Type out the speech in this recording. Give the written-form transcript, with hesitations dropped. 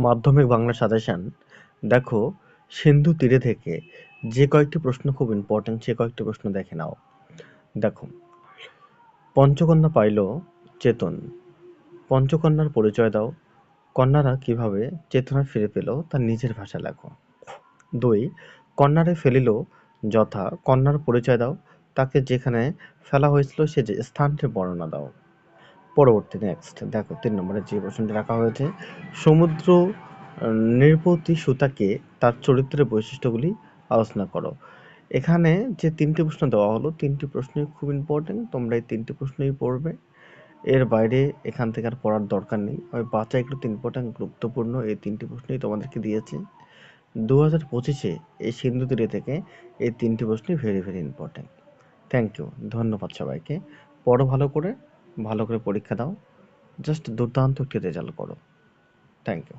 মাধ্যমিক বাংলা সাজেশন দেখো, সিন্ধু তীরে থেকে যে কয়েকটি প্রশ্ন খুব ইম্পর্টেন্ট সে কয়েকটি প্রশ্ন দেখে নাও। দেখো, পঞ্চকন্যা পাইল চেতন, পঞ্চকন্যার পরিচয় দাও, কন্যারা কিভাবে চেতনা ফিরে পেল তার নিজের ভাষা লেখো। 2 কন্যারে ফেলিল যথা, কন্যার পরিচয় দাও, তাকে যেখানে ফেলা হয়েছিল সে যে স্থানটির বর্ণনা দাও। পরবর্তী নেক্সট দেখো 3 নম্বরে যে প্রশ্নটি রাখা হয়েছে, সমুদ্র নৃপতি সুতাকে তার চরিত্রের বৈশিষ্ট্যগুলি আলোচনা করো। এখানে যে 3টি প্রশ্ন দেওয়া হলো 3টি প্রশ্নই খুব ইম্পর্টেন্ট, তোমরা এই 3টি প্রশ্নই পড়বে। এর বাইরে এখান থেকে আর পড়ার দরকার নেই। আমি বাছাইকৃত ইম্পর্টেন্ট গুরুত্বপূর্ণ এই 3টি প্রশ্নই তোমাদেরকে দিয়েছি। 2025-এ এই সিন্ধু তীরে থেকে এই 3টি প্রশ্নই very very important. Thank you, ধন্যবাদ সবাইকে। পড়ো ভালো করে পরীক্ষা দাও, জাস্ট দুর্দান্ত একটি রেজাল্ট করো। Thank you.